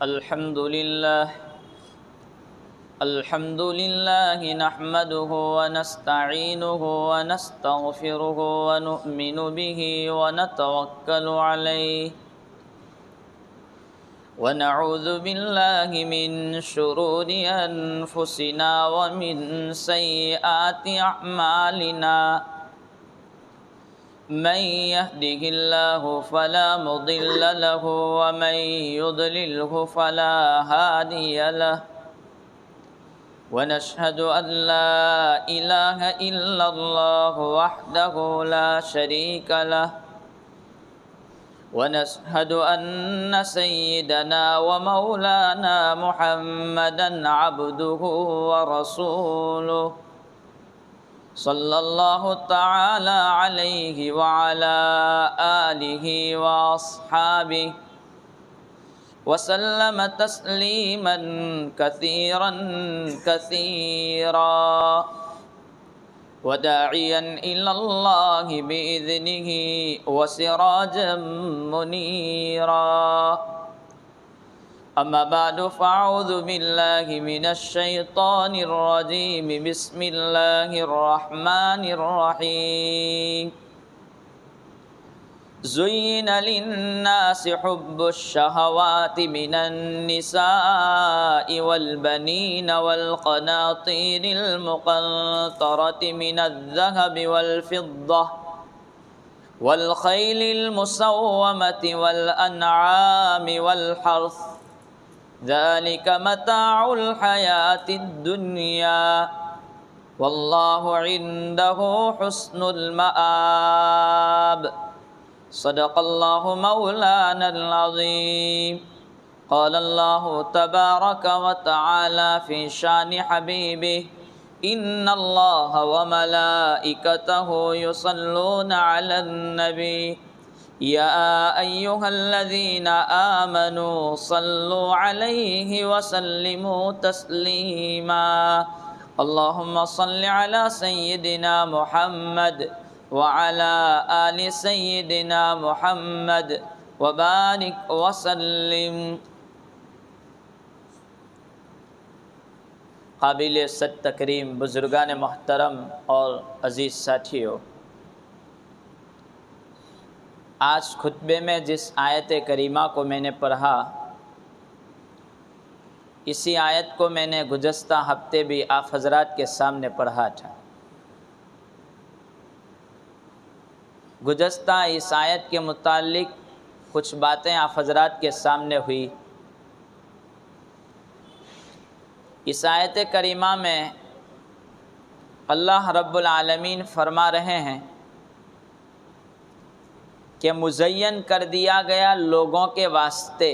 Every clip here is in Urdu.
الحمد لله نحمده ونستعينه ونستغفره ونؤمن به ونتوكل عليه ونعوذ بالله من شرور أنفسنا ومن سيئات أعمالنا من يهده الله فلا مضل له ومن يضلله فلا هادي له ونشهد أن لا إله إلا الله وحده لا شريك له ونشهد أن سيدنا ومولانا محمدا عبده ورسوله صلى الله تعالى عليه وعلى آله وأصحابه وسلم تسليما كثيرا كثيرا وداعيا إلى الله بإذنه وسراجا منيرا أما بعد فأعوذ بالله من الشيطان الرجيم بسم الله الرحمن الرحيم زين للناس حب الشهوات من النساء والبنين والقناطير المقنطرة من الذهب والفضة والخيل المسومة والأنعام والحرث ذلك متاع الحياة الدنيا والله عنده حسن المآب صدق الله مولانا العظيم قال الله تبارك وتعالى في شان حبيبه إن الله وملائكته يصلون على النبي يا أيها الذين آمنوا صلوا عليه وسلموا تسليما اللهم صل على سيدنا محمد وعلى آل سيدنا محمد وبارك وسلم۔ قابل صد تکریم بزرگان محترم اور عزیز ساتھیوں، آج خطبے میں جس آیت کریمہ کو میں نے پڑھا، اسی آیت کو میں نے گزشتہ ہفتے بھی آپ حضرات کے سامنے پڑھا تھا۔ گزشتہ اس آیت کے متعلق کچھ باتیں آپ حضرات کے سامنے ہوئی۔ اس آیت کریمہ میں اللہ رب العالمین فرما رہے ہیں کہ مزین کر دیا گیا لوگوں کے واسطے،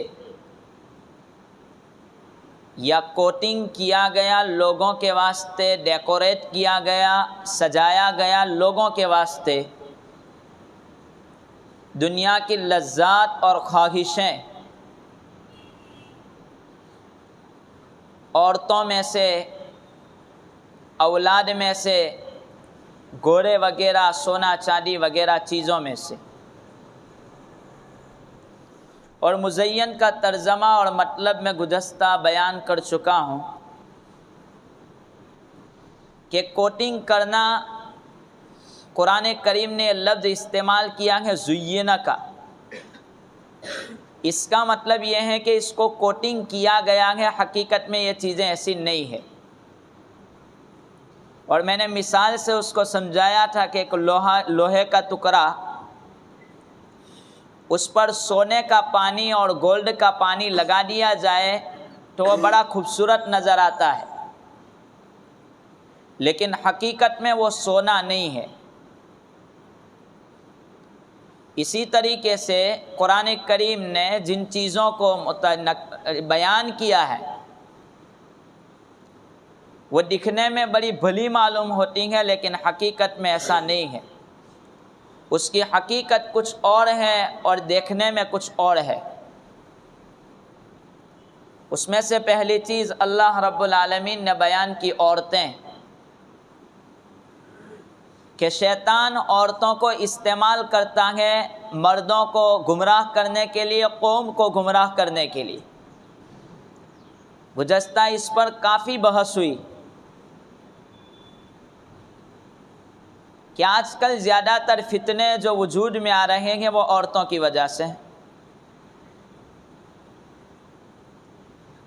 یا کوٹنگ کیا گیا لوگوں کے واسطے، ڈیکوریٹ کیا گیا، سجایا گیا لوگوں کے واسطے دنیا کی لذات اور خواہشیں، عورتوں میں سے، اولاد میں سے، گھوڑے وغیرہ، سونا چاندی وغیرہ چیزوں میں سے۔ اور مزین کا ترجمہ اور مطلب میں گزشتہ بیان کر چکا ہوں کہ کوٹنگ کرنا، قرآن کریم نے لفظ استعمال کیا ہے زینہ کا۔ اس کا مطلب یہ ہے کہ اس کو کوٹنگ کیا گیا ہے، حقیقت میں یہ چیزیں ایسی نہیں ہے۔ اور میں نے مثال سے اس کو سمجھایا تھا کہ ایک لوہے کا ٹکڑا، اس پر سونے کا پانی اور گولڈ کا پانی لگا دیا جائے تو وہ بڑا خوبصورت نظر آتا ہے، لیکن حقیقت میں وہ سونا نہیں ہے۔ اسی طریقے سے قرآن کریم نے جن چیزوں کو بیان کیا ہے وہ دکھنے میں بڑی بھلی معلوم ہوتی ہیں، لیکن حقیقت میں ایسا نہیں ہے۔ اس کی حقیقت کچھ اور ہے اور دیکھنے میں کچھ اور ہے۔ اس میں سے پہلی چیز اللہ رب العالمین نے بیان کی عورتیں، کہ شیطان عورتوں کو استعمال کرتا ہے مردوں کو گمراہ کرنے کے لیے، قوم کو گمراہ کرنے کے لیے۔ گزشتہ اس پر کافی بحث ہوئی کہ آج کل زیادہ تر فتنے جو وجود میں آ رہے ہیں وہ عورتوں کی وجہ سے ہیں۔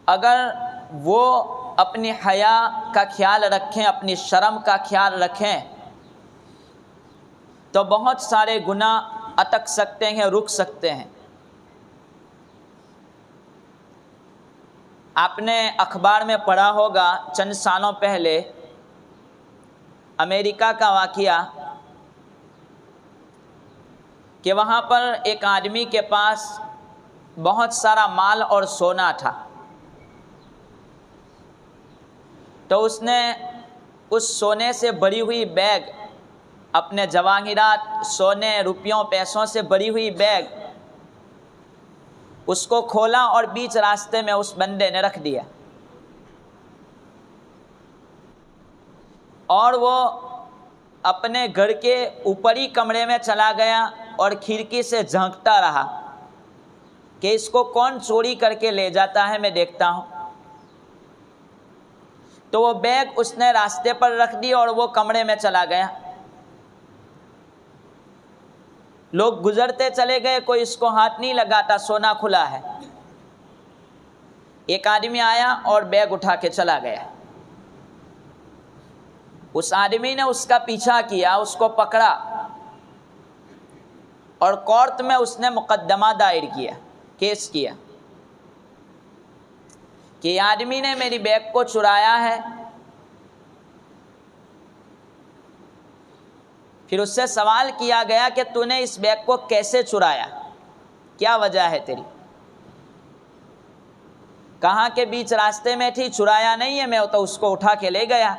اگر وہ اپنی حیا کا خیال رکھیں، اپنی شرم کا خیال رکھیں تو بہت سارے گناہ اٹک سکتے ہیں، رک سکتے ہیں۔ آپ نے اخبار میں پڑھا ہوگا چند سالوں پہلے امریکہ کا واقعہ کہ وہاں پر ایک آدمی کے پاس بہت سارا مال اور سونا تھا، تو اس نے اس سونے سے بھری ہوئی بیگ، اپنے جواہرات، سونے، روپیوں، پیسوں سے بھری ہوئی بیگ اس کو کھولا اور بیچ راستے میں اس بندے نے رکھ دیا، اور وہ اپنے گھر کے اوپری کمرے میں چلا گیا اور کھڑکی سے جھانکتا رہا کہ اس کو کون چوری کر کے لے جاتا ہے، میں دیکھتا ہوں۔ تو وہ بیگ اس نے راستے پر رکھ دی اور وہ کمرے میں چلا گیا۔ لوگ گزرتے چلے گئے، کوئی اس کو ہاتھ نہیں لگاتا، سونا کھلا ہے۔ ایک آدمی آیا اور بیگ اٹھا کے چلا گیا۔ اس آدمی نے اس کا پیچھا کیا، اس کو پکڑا اور کورٹ میں اس نے مقدمہ دائر کیا، کیس کیا کہ یہ آدمی نے میری بیگ کو چرایا ہے۔ پھر اس سے سوال کیا گیا کہ تو نے اس بیگ کو کیسے چرایا، کیا وجہ ہے تیری؟ کہا کہ بیچ راستے میں تھی، چرایا نہیں ہے، میں تو اس کو اٹھا کے لے گیا۔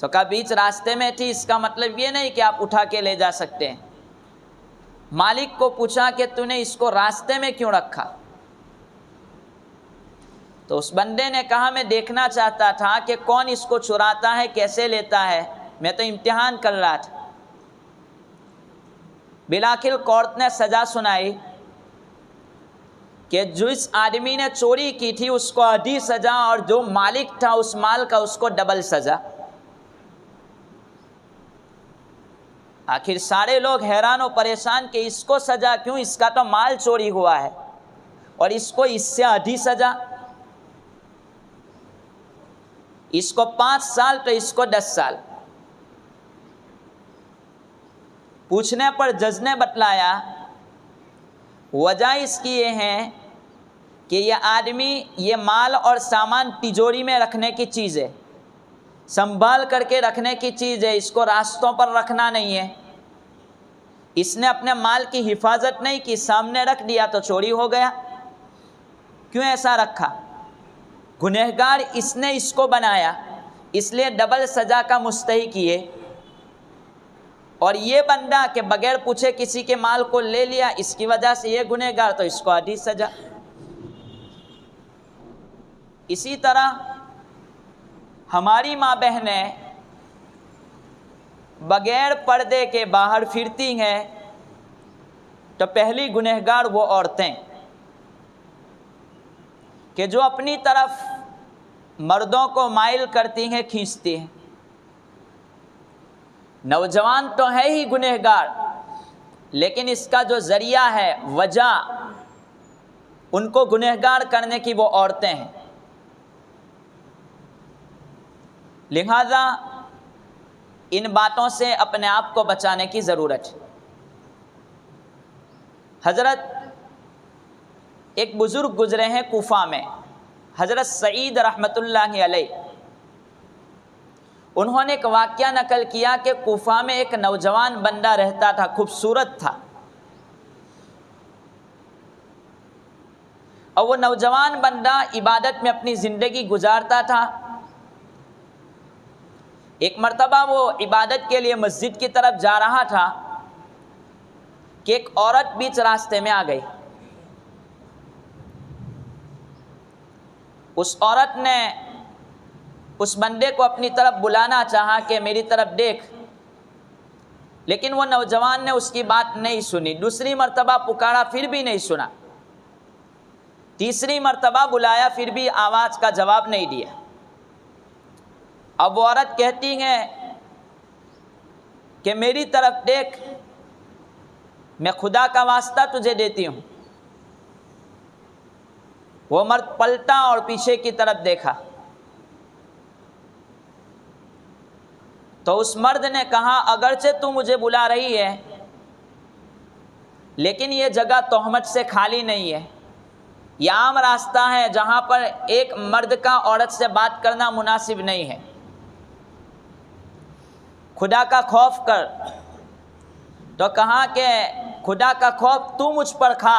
تو کہا بیچ راستے میں تھی، اس کا مطلب یہ نہیں کہ آپ اٹھا کے لے جا سکتے ہیں۔ مالک کو پوچھا کہ تو نے اس کو راستے میں کیوں رکھا؟ تو اس بندے نے کہا میں دیکھنا چاہتا تھا کہ کون اس کو چراتا ہے، کیسے لیتا ہے، میں تو امتحان کر رہا تھا۔ بالآخر کورٹ نے سزا سنائی کہ جس آدمی نے چوری کی تھی اس کو آدھی سزا، اور جو مالک تھا اس مال کا اس کو ڈبل سزا۔ آخر سارے لوگ حیران و پریشان کہ اس کو سزا کیوں، اس کا تو مال چوری ہوا ہے، اور اس کو اس سے آدھی سزا، اس کو 5 سال تو اس کو 10 سال۔ پوچھنے پر جج نے بتلایا وجہ اس کی یہ ہے کہ یہ آدمی یہ مال اور سامان تجوری میں رکھنے کی چیز ہے، سنبھال کر کے رکھنے کی چیز ہے، اس کو راستوں پر رکھنا نہیں ہے۔ اس نے اپنے مال کی حفاظت نہیں کی، سامنے رکھ دیا تو چوری ہو گیا۔ کیوں ایسا رکھا؟ گنہگار اس نے اس کو بنایا، اس لیے ڈبل سزا کا مستحق یہ۔ اور یہ بندہ کہ بغیر پوچھے کسی کے مال کو لے لیا، اس کی وجہ سے یہ گنہگار، تو اس کو آدھی سزا۔ اسی طرح ہماری ماں بہنیں بغیر پردے کے باہر پھرتی ہیں تو پہلی گنہگار وہ عورتیں کہ جو اپنی طرف مردوں کو مائل کرتی ہیں، کھینچتی ہیں۔ نوجوان تو ہے ہی گنہگار، لیکن اس کا جو ذریعہ ہے، وجہ ان کو گنہگار کرنے کی وہ عورتیں ہیں۔ لہذا ان باتوں سے اپنے آپ کو بچانے کی ضرورت ہے۔ حضرت ایک بزرگ گزرے ہیں کوفہ میں، حضرت سعید رحمۃ اللہ علیہ، انہوں نے ایک واقعہ نقل کیا کہ کوفہ میں ایک نوجوان بندہ رہتا تھا، خوبصورت تھا، اور وہ نوجوان بندہ عبادت میں اپنی زندگی گزارتا تھا۔ ایک مرتبہ وہ عبادت کے لیے مسجد کی طرف جا رہا تھا کہ ایک عورت بیچ راستے میں آ گئی۔ اس عورت نے اس بندے کو اپنی طرف بلانا چاہا کہ میری طرف دیکھ، لیکن وہ نوجوان نے اس کی بات نہیں سنی۔ دوسری مرتبہ پکارا، پھر بھی نہیں سنا۔ تیسری مرتبہ بلایا پھر بھی آواز کا جواب نہیں دیا۔ اب وہ عورت کہتی ہے کہ میری طرف دیکھ، میں خدا کا واسطہ تجھے دیتی ہوں۔ وہ مرد پلٹا اور پیچھے کی طرف دیکھا تو اس مرد نے کہا اگرچہ تو مجھے بلا رہی ہے لیکن یہ جگہ تہمت سے خالی نہیں ہے، یہ عام راستہ ہے جہاں پر ایک مرد کا عورت سے بات کرنا مناسب نہیں ہے، خدا کا خوف کر۔ تو کہا کہ خدا کا خوف تو مجھ پر کھا،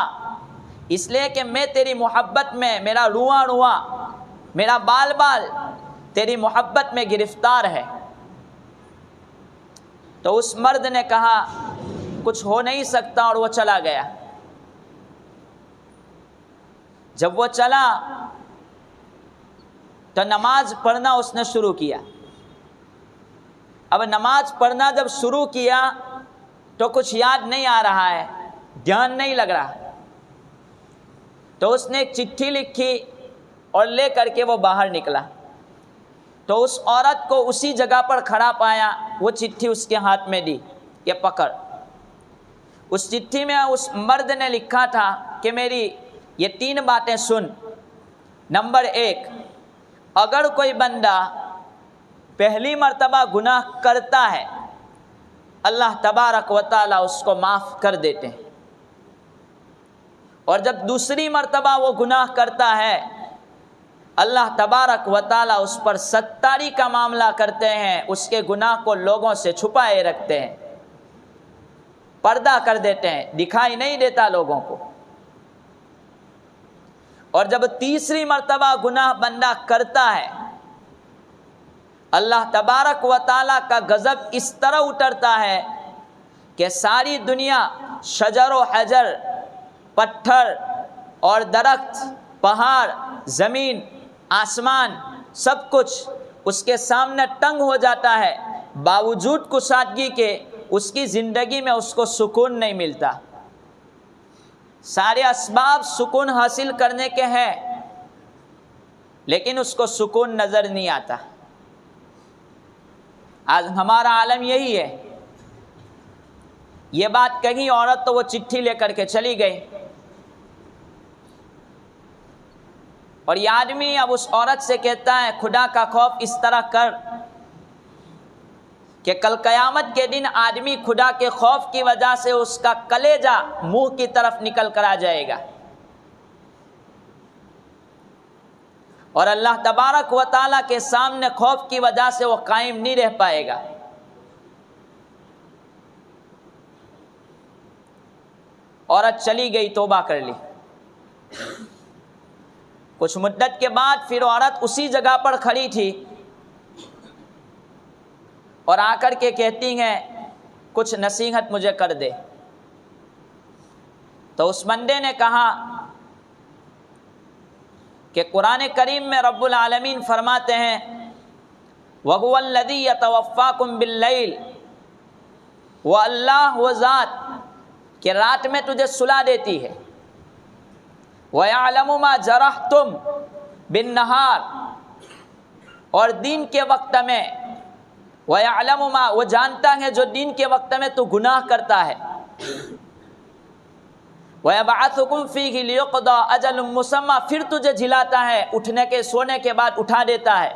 اس لیے کہ میں تیری محبت میں، میرا رواں رواں، میرا بال بال تیری محبت میں گرفتار ہے۔ تو اس مرد نے کہا کچھ ہو نہیں سکتا اور وہ چلا گیا۔ جب وہ چلا تو نماز پڑھنا اس نے شروع کیا۔ اب نماز پڑھنا جب شروع کیا تو کچھ یاد نہیں آ رہا ہے، دھیان نہیں لگ رہا، تو اس نے ایک چٹھی لکھی اور لے کر کے وہ باہر نکلا تو اس عورت کو اسی جگہ پر کھڑا پایا، وہ چٹھی اس کے ہاتھ میں دی، یہ پکڑ۔ اس چٹھی میں اس مرد نے لکھا تھا کہ میری یہ 3 باتیں سن۔ نمبر 1، اگر کوئی بندہ پہلی مرتبہ گناہ کرتا ہے اللہ تبارک و تعالی اس کو معاف کر دیتے ہیں، اور جب دوسری مرتبہ وہ گناہ کرتا ہے اللہ تبارک و تعالی اس پر ستاری کا معاملہ کرتے ہیں، اس کے گناہ کو لوگوں سے چھپائے رکھتے ہیں، پردہ کر دیتے ہیں، دکھائی نہیں دیتا لوگوں کو۔ اور جب تیسری مرتبہ گناہ بندہ کرتا ہے اللہ تبارک و تعالیٰ کا غضب اس طرح اترتا ہے کہ ساری دنیا، شجر و حجر، پتھر اور درخت، پہاڑ، زمین، آسمان، سب کچھ اس کے سامنے تنگ ہو جاتا ہے، باوجود کشادگی کے اس کی زندگی میں اس کو سکون نہیں ملتا۔ سارے اسباب سکون حاصل کرنے کے ہیں لیکن اس کو سکون نظر نہیں آتا۔ آج ہمارا عالم یہی ہے۔ یہ بات کہی عورت تو وہ چٹھی لے کر کے چلی گئی، اور یہ آدمی اب اس عورت سے کہتا ہے خدا کا خوف اس طرح کر کہ کل قیامت کے دن آدمی خدا کے خوف کی وجہ سے اس کا کلیجہ منہ کی طرف نکل کر آ جائے گا، اور اللہ تبارک و تعالیٰ کے سامنے خوف کی وجہ سے وہ قائم نہیں رہ پائے گا۔ عورت چلی گئی، توبہ کر لی۔ کچھ مدت کے بعد پھر عورت اسی جگہ پر کھڑی تھی اور آ کر کے کہتی ہیں کچھ نصیحت مجھے کر دے۔ تو اس بندے نے کہا کہ قرآن کریم میں رب العالمین فرماتے ہیں وَهُوَ الَّذِي يَتَوَفَّاكُمْ بِاللَّيْلِ، وہ اللہ وہ ذات کہ رات میں تجھے سلا دیتی ہے، وَيَعْلَمُ مَا جَرَحْتُمْ بِالنَّهَارِ، اور دن کے وقت میں، وَيَعْلَمُ مَا، وہ جانتا ہے جو دن کے وقت میں تو گناہ کرتا ہے، وَيَبْعَثُكُمْ فِيهِ لِيُقْضَى أَجَلٌ مُّسَمًّى، پھر تجھے جھلاتا ہے، اٹھنے کے سونے کے بعد اٹھا دیتا ہے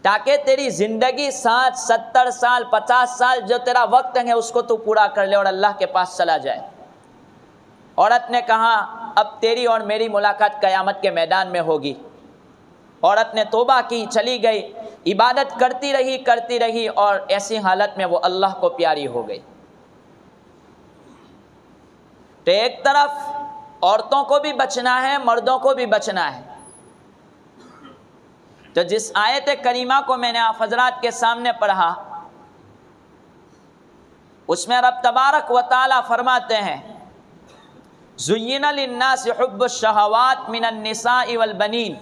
تاکہ تیری زندگی 60 70 سال 50 سال جو تیرا وقت ہے اس کو تو پورا کر لے اور اللہ کے پاس چلا جائے۔ عورت نے کہا اب تیری اور میری ملاقات قیامت کے میدان میں ہوگی۔ عورت نے توبہ کی، چلی گئی، عبادت کرتی رہی اور ایسی حالت میں وہ اللہ کو پیاری ہو گئی۔ تو ایک طرف عورتوں کو بھی بچنا ہے، مردوں کو بھی بچنا ہے۔ تو جس آیت کریمہ کو میں نے آپ حضرات کے سامنے پڑھا اس میں رب تبارک و تعالی فرماتے ہیں زُيِّنَ لِلنَّاسِ حُبُّ الشَّهَوَاتِ مِنَ النِّسَاءِ وَالْبَنِينَ،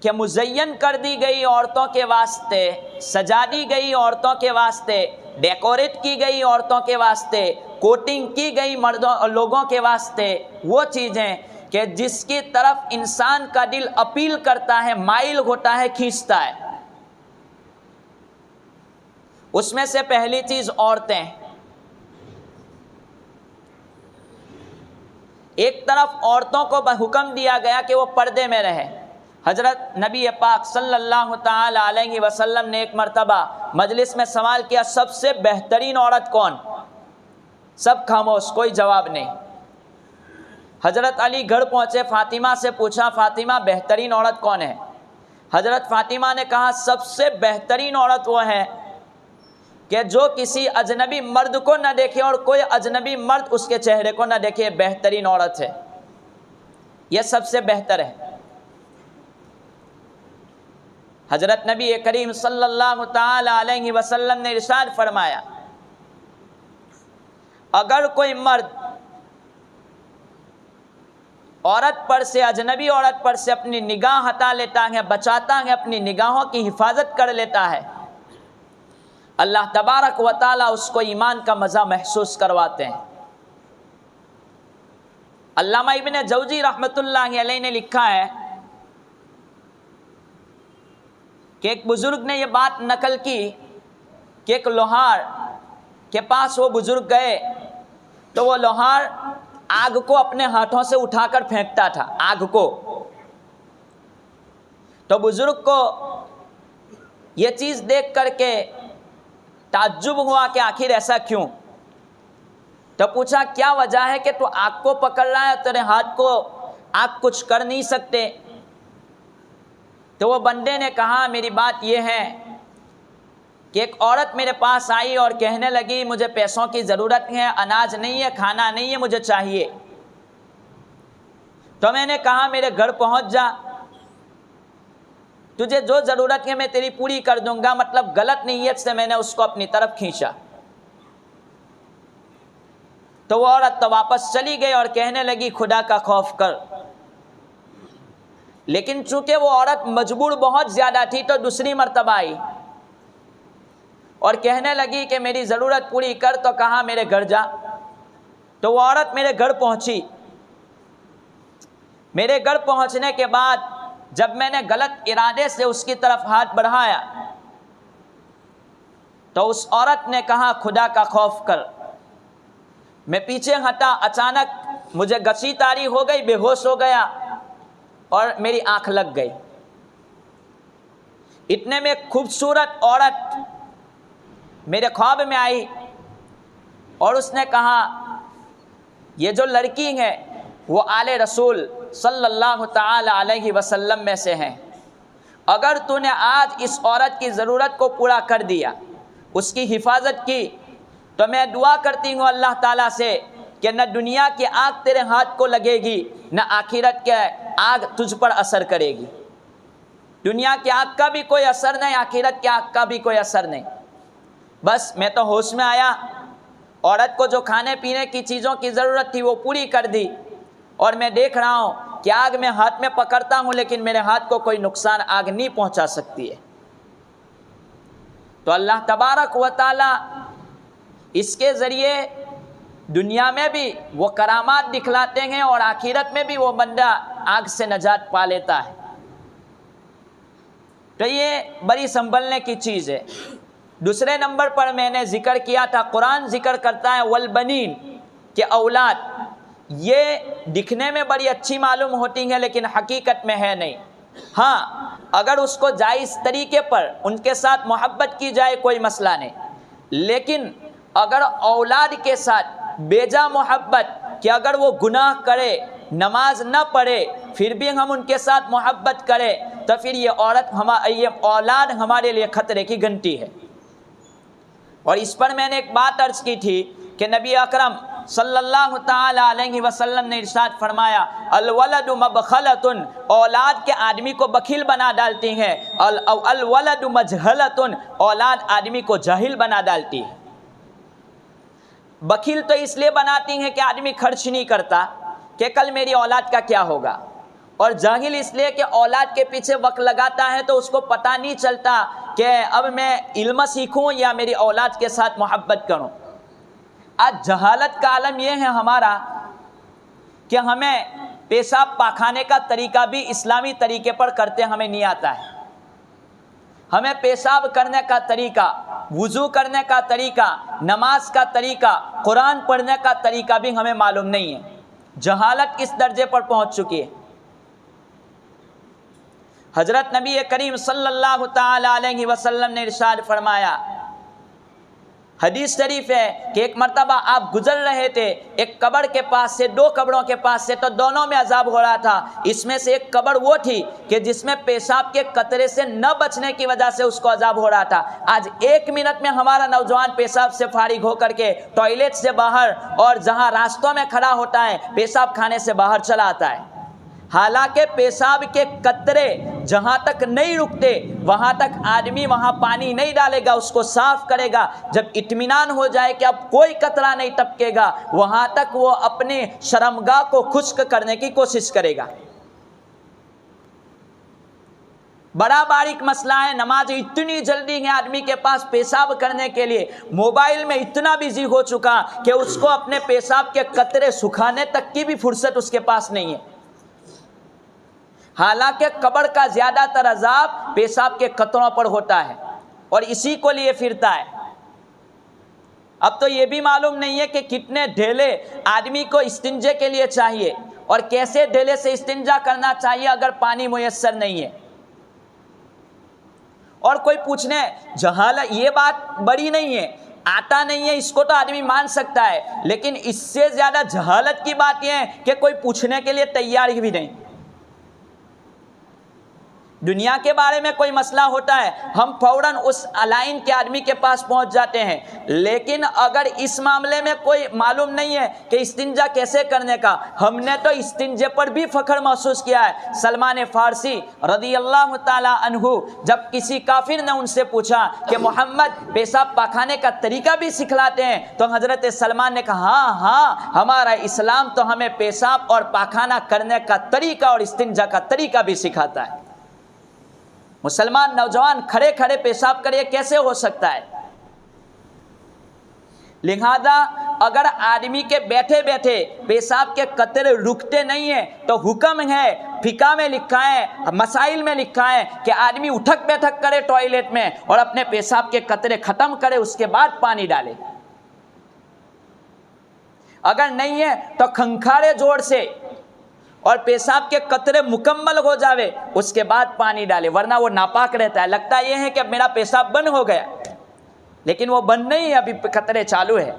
کہ مزین کر دی گئی عورتوں کے واسطے، سجا دی گئی عورتوں کے واسطے، ڈیکوریٹ کی گئی عورتوں کے واسطے کوٹنگ کی گئی مردوں اور لوگوں کے واسطے وہ چیزیں کہ جس کی طرف انسان کا دل اپیل کرتا ہے، مائل ہوتا ہے، کھینچتا ہے۔ اس میں سے پہلی چیز عورتیں۔ ایک طرف عورتوں کو حکم دیا گیا کہ وہ پردے میں رہے۔ حضرت نبی پاک صلی اللہ تعالی علیہ وسلم نے ایک مرتبہ مجلس میں سوال کیا، سب سے بہترین عورت کون؟ سب خاموش، کوئی جواب نہیں۔ حضرت علی گھر پہنچے، فاطمہ سے پوچھا، فاطمہ بہترین عورت کون ہے؟ حضرت فاطمہ نے کہا سب سے بہترین عورت وہ ہے کہ جو کسی اجنبی مرد کو نہ دیکھے اور کوئی اجنبی مرد اس کے چہرے کو نہ دیکھے، بہترین عورت ہے، یہ سب سے بہتر ہے۔ حضرت نبی کریم صلی اللہ تعالی علیہ وسلم نے ارشاد فرمایا، اگر کوئی مرد عورت پر سے، اجنبی عورت پر سے اپنی نگاہ ہٹا لیتا ہے، بچاتا ہے، اپنی نگاہوں کی حفاظت کر لیتا ہے، اللہ تبارک و تعالیٰ اس کو ایمان کا مزہ محسوس کرواتے ہیں۔ علامہ ابن جوزی رحمۃ اللہ علیہ نے لکھا ہے کہ ایک بزرگ نے یہ بات نقل کی کہ ایک لوہار کے پاس وہ بزرگ گئے تو وہ لوہار آگ کو اپنے ہاتھوں سے اٹھا کر پھینکتا تھا، آگ کو۔ تو بزرگ کو یہ چیز دیکھ کر کے تعجب ہوا کہ آخر ایسا کیوں؟ تو پوچھا کیا وجہ ہے کہ تو آگ کو پکڑ رہا ہے، تیرے ہاتھ کو آگ کچھ کر نہیں سکتے؟ تو وہ بندے نے کہا میری بات یہ ہے کہ ایک عورت میرے پاس آئی اور کہنے لگی مجھے پیسوں کی ضرورت ہے، اناج نہیں ہے، کھانا نہیں ہے، مجھے چاہیے۔ تو میں نے کہا میرے گھر پہنچ جا، تجھے جو ضرورت ہے میں تیری پوری کر دوں گا، مطلب غلط نیت سے میں نے اس کو اپنی طرف کھینچا۔ تو وہ عورت تو واپس چلی گئی اور کہنے لگی خدا کا خوف کر۔ لیکن چونکہ وہ عورت مجبور بہت زیادہ تھی تو دوسری مرتبہ آئی اور کہنے لگی کہ میری ضرورت پوری کر، تو کہا میرے گھر جا۔ تو وہ عورت میرے گھر پہنچی۔ میرے گھر پہنچنے کے بعد جب میں نے غلط ارادے سے اس کی طرف ہاتھ بڑھایا تو اس عورت نے کہا خدا کا خوف کر۔ میں پیچھے ہٹا، اچانک مجھے گسی تاری ہو گئی، بے ہوش ہو گیا اور میری آنکھ لگ گئی۔ اتنے میں ایک خوبصورت عورت میرے خواب میں آئی اور اس نے کہا یہ جو لڑکی ہے وہ آل رسول صلی اللہ تعالی علیہ وسلم میں سے ہیں، اگر تو نے آج اس عورت کی ضرورت کو پورا کر دیا، اس کی حفاظت کی، تو میں دعا کرتی ہوں اللہ تعالیٰ سے کہ نہ دنیا کی آگ تیرے ہاتھ کو لگے گی، نہ آخرت کے آگ تجھ پر اثر کرے گی۔ دنیا کی آگ کا بھی کوئی اثر نہیں، آخرت کی آگ کا بھی کوئی اثر نہیں۔ بس میں تو ہوش میں آیا، عورت کو جو کھانے پینے کی چیزوں کی ضرورت تھی وہ پوری کر دی، اور میں دیکھ رہا ہوں کہ آگ میں ہاتھ میں پکڑتا ہوں لیکن میرے ہاتھ کو کوئی نقصان آگ نہیں پہنچا سکتی ہے۔ تو اللہ تبارک و تعالی اس کے ذریعے دنیا میں بھی وہ کرامات دکھلاتے ہیں اور آخرت میں بھی وہ بندہ آگ سے نجات پا لیتا ہے۔ تو یہ بڑی سنبھلنے کی چیز ہے۔ دوسرے نمبر پر میں نے ذکر کیا تھا، قرآن ذکر کرتا ہے والبنین، کہ اولاد یہ دکھنے میں بڑی اچھی معلوم ہوتی ہیں لیکن حقیقت میں ہے نہیں۔ ہاں اگر اس کو جائز طریقے پر ان کے ساتھ محبت کی جائے کوئی مسئلہ نہیں، لیکن اگر اولاد کے ساتھ بیجا محبت کہ اگر وہ گناہ کرے، نماز نہ پڑھے، پھر بھی ہم ان کے ساتھ محبت کریں تو پھر یہ اولاد ہمارے لیے خطرے کی گھنٹی ہے۔ اور اس پر میں نے ایک بات عرض کی تھی کہ نبی اکرم صلی اللہ تعالی علیہ وسلم نے ارشاد فرمایا الولد مبخلۃ، اولاد کے آدمی کو بخیل بنا ڈالتی ہیں، الولد مجہلۃ، اولاد آدمی کو جاہل بنا ڈالتی ہے۔ بخیل تو اس لیے بناتی ہیں کہ آدمی خرچ نہیں کرتا کہ کل میری اولاد کا کیا ہوگا، اور جاہل اس لیے کہ اولاد کے پیچھے وقت لگاتا ہے تو اس کو پتہ نہیں چلتا کہ اب میں علم سیکھوں یا میری اولاد کے ساتھ محبت کروں۔ آج جہالت کا عالم یہ ہے ہمارا کہ ہمیں پیشاب پاخانے کا طریقہ بھی اسلامی طریقے پر کرتے ہمیں نہیں آتا ہے. ہمیں پیشاب کرنے کا طریقہ، وضو کرنے کا طریقہ، نماز کا طریقہ، قرآن پڑھنے کا طریقہ بھی ہمیں معلوم نہیں ہے. جہالت اس درجے پر پہنچ چکی ہے. حضرت نبی کریم صلی اللہ تعالی علیہ وسلم نے ارشاد فرمایا، حدیث شریف ہے کہ ایک مرتبہ آپ گزر رہے تھے ایک قبر کے پاس سے، دو قبروں کے پاس سے، تو دونوں میں عذاب ہو رہا تھا. اس میں سے ایک قبر وہ تھی کہ جس میں پیشاب کے قطرے سے نہ بچنے کی وجہ سے اس کو عذاب ہو رہا تھا. آج 1 منٹ میں ہمارا نوجوان پیشاب سے فارغ ہو کر کے ٹوائلٹ سے باہر اور جہاں راستوں میں کھڑا ہوتا ہے پیشاب کھانے سے باہر چلا آتا ہے. حالانکہ پیشاب کے قطرے جہاں تک نہیں رکتے وہاں تک آدمی وہاں پانی نہیں ڈالے گا، اس کو صاف کرے گا. جب اطمینان ہو جائے کہ اب کوئی قطرہ نہیں ٹپکے گا، وہاں تک وہ اپنے شرمگاہ کو خشک کرنے کی کوشش کرے گا. بڑا باریک مسئلہ ہے. نماز اتنی جلدی ہے آدمی کے پاس پیشاب کرنے کے لیے، موبائل میں اتنا بزی ہو چکا کہ اس کو اپنے پیشاب کے قطرے سکھانے تک کی بھی فرصت اس کے پاس نہیں ہے. حالانکہ قبر کا زیادہ تر عذاب پیشاب کے قطروں پر ہوتا ہے اور اسی کو لیے پھرتا ہے. اب تو یہ بھی معلوم نہیں ہے کہ کتنے ڈھیلے آدمی کو استنجے کے لیے چاہیے اور کیسے ڈھیلے سے استنجا کرنا چاہیے اگر پانی میسر نہیں ہے. اور کوئی پوچھنے جہالت، یہ بات بڑی نہیں ہے، آتا نہیں ہے اس کو تو آدمی مان سکتا ہے، لیکن اس سے زیادہ جہالت کی بات یہ ہے کہ کوئی پوچھنے کے لیے تیار ہی بھی نہیں. دنیا کے بارے میں کوئی مسئلہ ہوتا ہے ہم فوراً اس لائن کے آدمی کے پاس پہنچ جاتے ہیں، لیکن اگر اس معاملے میں کوئی معلوم نہیں ہے کہ استنجا کیسے کرنے کا، ہم نے تو استنجے پر بھی فخر محسوس کیا ہے. سلمان فارسی رضی اللہ تعالی عنہ جب کسی کافر نے ان سے پوچھا کہ محمد پیشاب پاخانے کا طریقہ بھی سکھلاتے ہیں، تو حضرت سلمان نے کہا ہاں ہمارا اسلام تو ہمیں پیشاب اور پاخانہ کرنے کا طریقہ اور استنجا کا طریقہ بھی سکھاتا ہے. مسلمان نوجوان کھڑے کھڑے پیشاب کرے کیسے ہو سکتا ہے؟ لہذا اگر آدمی کے بیٹھے بیٹھے پیشاب کے قطرے رکتے نہیں ہیں تو حکم ہے، فقہ میں لکھا ہے، مسائل میں لکھا ہے کہ آدمی اٹھک بیٹھک کرے ٹوائلٹ میں اور اپنے پیشاب کے قطرے ختم کرے، اس کے بعد پانی ڈالے. اگر نہیں ہے تو کھنکھارے زور سے اور پیشاب کے قطرے مکمل ہو جاوے اس کے بعد پانی ڈالے، ورنہ وہ ناپاک رہتا ہے. لگتا یہ ہے کہ میرا پیشاب بند ہو گیا، لیکن وہ بند نہیں ہے، ابھی قطرے چالو ہے.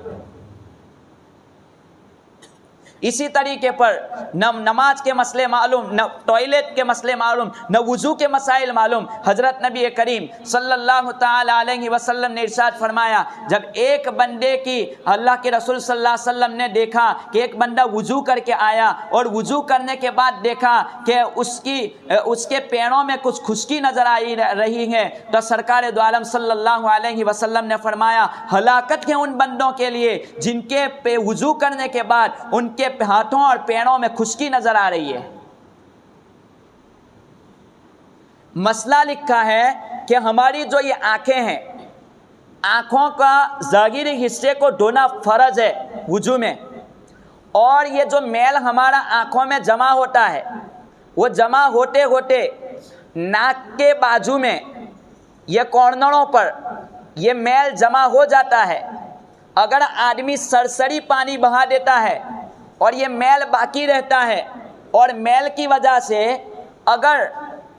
اسی طریقے پر نہ نماز کے مسئلے معلوم، نہ ٹوائلٹ کے مسئلے معلوم، نہ وضو کے مسائل معلوم. حضرت نبی کریم صلی اللہ تعالی علیہ وسلم نے ارشاد فرمایا، جب ایک بندے کی، اللہ کے رسول صلی اللہ علیہ وسلم نے دیکھا کہ ایک بندہ وضو کر کے آیا اور وضو کرنے کے بعد دیکھا کہ اس کے پیروں میں کچھ خشکی نظر آئی رہی ہے، تو سرکار دو عالم صلی اللہ علیہ وسلم نے فرمایا ہلاکت ہے ان بندوں کے لیے جن کے وضو کرنے کے بعد ان کے ہاتھوں اور پیروں میں خشکی نظر آ رہی ہے. مسئلہ لکھا ہے کہ ہماری جو یہ آنکھیں ہیں، آنکھوں کا ظاہری حصے کو دھونا فرض ہے وضو میں، اور یہ جو میل ہمارا آنکھوں میں جمع ہوتا ہے وہ جمع ہوتے ہوتے ناک کے بازو میں، یہ کارنروں پر یہ میل جمع ہو جاتا ہے. اگر آدمی سرسری پانی بہا دیتا ہے اور یہ میل باقی رہتا ہے، اور میل کی وجہ سے اگر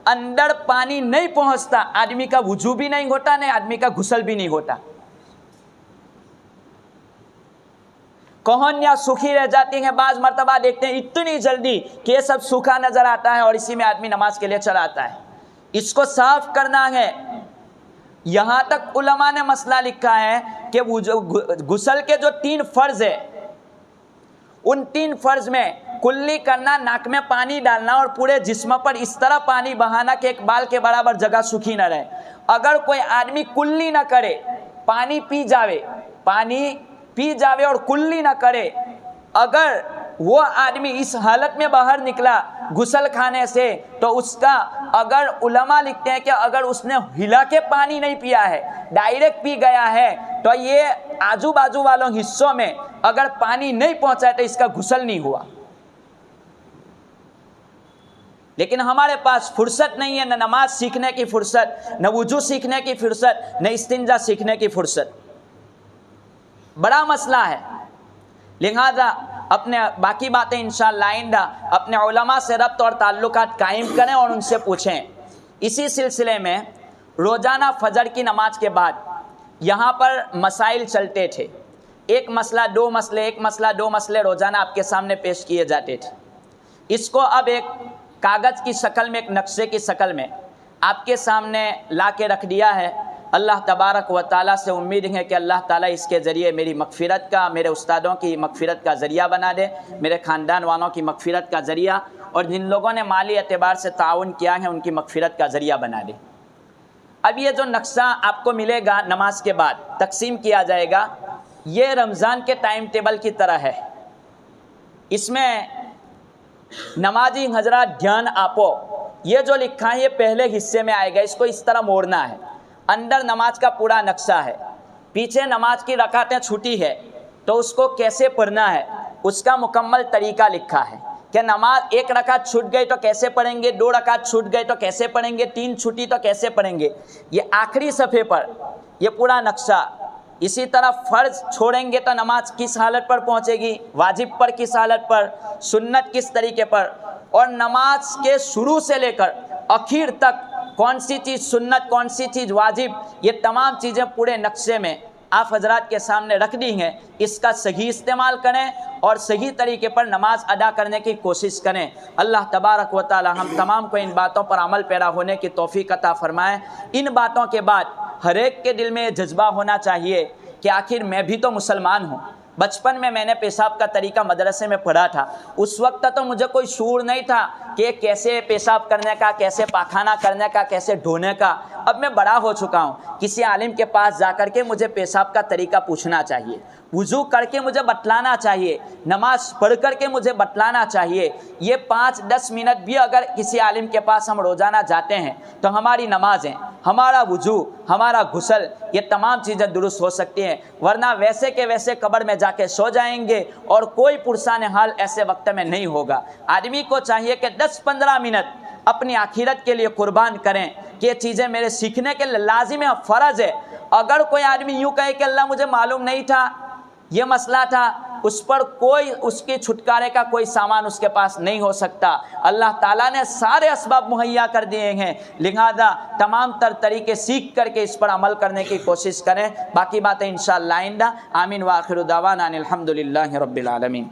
اندر پانی نہیں پہنچتا، آدمی کا وضو بھی نہیں ہوتا، نہیں آدمی کا غسل بھی نہیں ہوتا. کوہنیاں سوکھی رہ جاتی ہیں. بعض مرتبہ دیکھتے ہیں اتنی جلدی کہ یہ سب سوکھا نظر آتا ہے اور اسی میں آدمی نماز کے لیے چلا آتا ہے. اس کو صاف کرنا ہے. یہاں تک علماء نے مسئلہ لکھا ہے کہ غسل کے جو 3 فرض ہے، ان 3 فرض میں کلی کرنا، ناک میں پانی ڈالنا اور پورے جسم پر اس طرح پانی بہانا کہ ایک بال کے برابر جگہ سوکھی نہ رہے. اگر کوئی آدمی کلی نہ کرے، پانی پی جاوے اور کلی نہ کرے، اگر وہ آدمی اس حالت میں باہر نکلا غسل کھانے سے، تو اس کا، اگر علماء لکھتے ہیں کہ اگر اس نے ہلا کے پانی نہیں پیا ہے، ڈائریکٹ پی گیا ہے، تو یہ آجو بازو والوں حصوں میں اگر پانی نہیں پہنچا تو اس کا غسل نہیں ہوا. لیکن ہمارے پاس فرصت نہیں ہے، نہ نماز سیکھنے کی فرصت، نہ وضو سیکھنے کی فرصت، نہ استنجا سیکھنے کی فرصت. بڑا مسئلہ ہے. لہذا اپنے باقی باتیں انشاءاللہ آئندہ اپنے علماء سے ربط اور تعلقات قائم کریں اور ان سے پوچھیں. اسی سلسلے میں روزانہ فجر کی نماز کے بعد یہاں پر مسائل چلتے تھے. ایک مسئلہ دو مسئلے، ایک مسئلہ دو مسئلے روزانہ آپ کے سامنے پیش کیے جاتے تھے. اس کو اب ایک کاغذ کی شکل میں، ایک نقشے کی شکل میں آپ کے سامنے لا کے رکھ دیا ہے. اللہ تبارک و تعالیٰ سے امید ہے کہ اللہ تعالیٰ اس کے ذریعے میری مغفرت کا، میرے استادوں کی مغفرت کا ذریعہ بنا دے، میرے خاندان والوں کی مغفرت کا ذریعہ، اور جن لوگوں نے مالی اعتبار سے تعاون کیا ہے ان کی مغفرت کا ذریعہ بنا دے. اب یہ جو نقشہ آپ کو ملے گا نماز کے بعد تقسیم کیا جائے گا، یہ رمضان کے ٹائم ٹیبل کی طرح ہے. اس میں نمازی حضرات دھیان آپو، یہ جو لکھا ہے یہ پہلے حصے میں آئے گا، اس کو اس طرح موڑنا ہے. اندر نماز کا پورا نقشہ ہے، پیچھے نماز کی رکعتیں چھوٹی ہے تو اس کو کیسے پڑھنا ہے اس کا مکمل طریقہ لکھا ہے کہ نماز ایک رکعت چھوٹ گئی تو کیسے پڑھیں گے، دو رکعت چھوٹ گئی تو کیسے پڑھیں گے، تین چھوٹی تو کیسے پڑھیں گے. یہ آخری صفحے پر یہ پورا نقشہ. اسی طرح فرض چھوڑیں گے تو نماز کس حالت پر پہنچے گی، واجب پر کس حالت پر، سنت کس طریقے پر، اور نماز کے شروع سے لے کر آخر تک کون سی چیز سنت، کون سی چیز واجب، یہ تمام چیزیں پورے نقشے میں آپ حضرات کے سامنے رکھ دی ہیں. اس کا صحیح استعمال کریں اور صحیح طریقے پر نماز ادا کرنے کی کوشش کریں. اللہ تبارک و تعالی ہم تمام کو ان باتوں پر عمل پیرا ہونے کی توفیق عطا فرمائے. ان باتوں کے بعد ہر ایک کے دل میں یہ جذبہ ہونا چاہیے کہ آخر میں بھی تو مسلمان ہوں. بچپن میں نے پیشاب کا طریقہ مدرسے میں پڑھا تھا. اس وقت تو مجھے کوئی شعور نہیں تھا کہ کیسے پیشاب کرنے کا، کیسے پاخانہ کرنے کا، کیسے ڈھونے کا. اب میں بڑا ہو چکا ہوں، کسی عالم کے پاس جا کر کے مجھے پیشاب کا طریقہ پوچھنا چاہیے، وضو کر کے مجھے بتلانا چاہیے، نماز پڑھ کر کے مجھے بتلانا چاہیے. یہ 5-10 منٹ بھی اگر کسی عالم کے پاس ہم روزانہ جاتے ہیں تو ہماری نمازیں، ہمارا وضو، ہمارا غسل، یہ تمام چیزیں درست ہو سکتی ہیں. ورنہ ویسے کے ویسے قبر میں جا کے سو جائیں گے اور کوئی پرسان حال ایسے وقت میں نہیں ہوگا. آدمی کو چاہیے کہ 10-15 منٹ اپنی آخرت کے لیے قربان کریں کہ یہ چیزیں میرے سیکھنے کے لازم ہے، فرض ہے. اگر کوئی آدمی یوں کہے کہ اللہ مجھے معلوم نہیں تھا، یہ مسئلہ تھا، اس پر کوئی اس کے چھٹکارے کا کوئی سامان اس کے پاس نہیں ہو سکتا. اللہ تعالیٰ نے سارے اسباب مہیا کر دیے ہیں. لہذا تمام تر طریقے سیکھ کر کے اس پر عمل کرنے کی کوشش کریں. باقی باتیں انشاءاللہ آئندہ. آمین. وآخر دعوانا ان الحمد للہ رب العالمین.